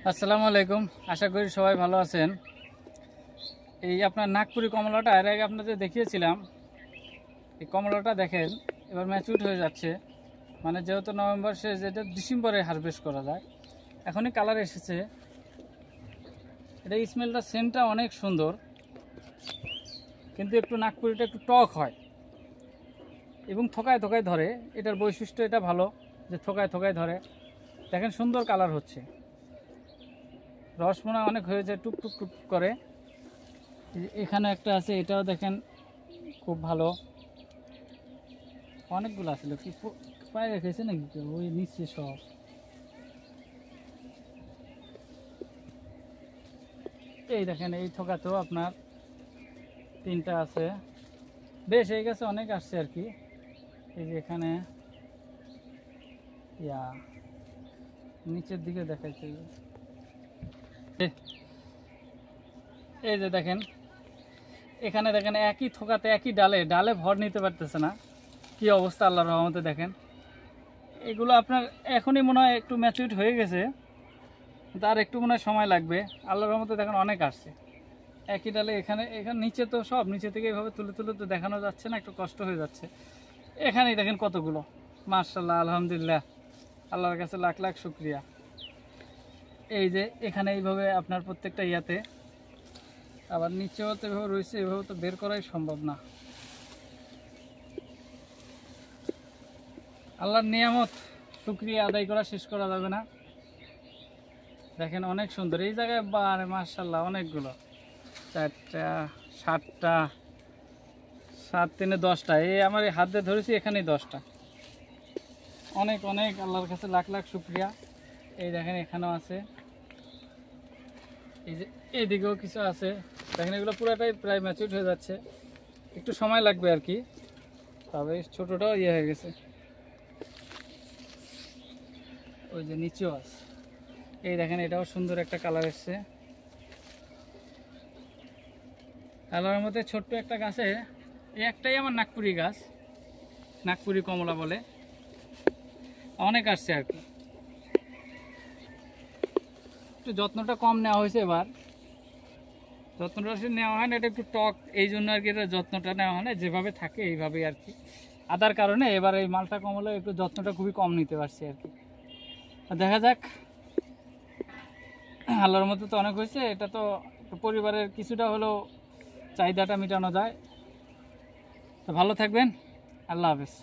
আসসালামু আলাইকুম। আশা করি সবাই ভালো আছেন। এই আপনার নাগপুরি কমলাটা এর আগে আপনাদের দেখিয়েছিলাম। এই কমলাটা দেখেন এবার ম্যাচুরড হয়ে যাচ্ছে, মানে যেহেতু নভেম্বর শেষ, যেটা ডিসেম্বরে হারভেস্ট করা যায়। এখনই কালার এসেছে। এটা স্মেলটা, সেন্টটা অনেক সুন্দর, কিন্তু একটু নাগপুরিটা একটু টক হয় এবং থোকায় থোকায় ধরে। এটার বৈশিষ্ট্য এটা ভালো যে থোকায় থোকায় ধরে। দেখেন সুন্দর কালার হচ্ছে, রস মনে অনেক হয়েছে, টুক টুক টুক করে। এখানে একটা আছে, এটাও দেখেন খুব ভালো। অনেকগুলো আছে, কি পায়ে রেখেছে নাকি ওই নিচে সব। এই দেখেন এই থোকাতেও আপনার তিনটা আছে, বেশ হয়ে গেছে, অনেক আসছে আর কি। এই যে এখানে ইয়া নিচের দিকে দেখাচ্ছে। এই যে দেখেন এখানে দেখেন একই থোকাতে একই ডালে ডালে ভর নিতে পারতেছে না, কি অবস্থা আল্লাহর রহমতে। দেখেন এগুলো আপনার এখনই মনে হয় একটু ম্যাচিউরড হয়ে গেছে, তার একটু মনে হয় সময় লাগবে। আল্লাহর রহমতে দেখেন অনেক আসছে একই ডালে। এখানে এখানে নিচে তো সব নিচে থেকে এভাবে তুলে তুলে তো দেখানো যাচ্ছে না, একটু কষ্ট হয়ে যাচ্ছে। এখানেই দেখেন কতগুলো, মাশাআল্লাহ, আলহামদুলিল্লাহ, আল্লাহর কাছে লাখ লাখ শুকরিয়া। এই যে এখানে এইভাবে আপনার প্রত্যেকটা ইয়াতে, আবার নিচেও তো এভাবে রয়েছে, এভাবে তো বের করাই সম্ভব না। আল্লাহর নিয়ামত শুকরিয়া আদায় করা শেষ করা যাবে না। দেখেন অনেক সুন্দর এই জায়গায়, বারে মাশাআল্লাহ অনেকগুলো, 4টা 7টা, 7 3 10টা। এই আমার হাত দিয়ে ধরেছি, এখানেই 10টা। অনেক অনেক আল্লাহর কাছে লাখ লাখ শুকরিয়া। এই দেখেন এখানেও আছে, এই যে এইদিকেও কিছু আছে। দেখেন এগুলো পুরাটাই প্রায় ম্যাচিউরড হয়ে যাচ্ছে, একটু সময় লাগবে আর কি। তবে ছোটোটাও ইয়ে হয়ে গেছে। ওই যে নিচেও আছে, এই দেখেন এটাও সুন্দর একটা কালার এসছে। কালারের মধ্যে ছোট্ট একটা গাছে, এই একটাই আমার নাগপুরি গাছ, নাগপুরি কমলা বলে। অনেক আসছে আর কি, একটু যত্নটা কম নেওয়া হয়েছে এবার। যত্নটা নেওয়া হয় না, এটা একটু টক, এই জন্য আর কি এটা যত্নটা নেওয়া হয় না। যেভাবে থাকে এইভাবেই আর কি। আদার কারণে এবার এই মালটা কমলে একটু যত্নটা খুবই কম নিতে পারছি আর কি। দেখা যাক, আল্লাহর মধ্যে তো অনেক হয়েছে। এটা তো পরিবারের কিছুটা হলেও চাহিদাটা মেটানো যায়। তো ভালো থাকবেন, আল্লাহ হাফেজ।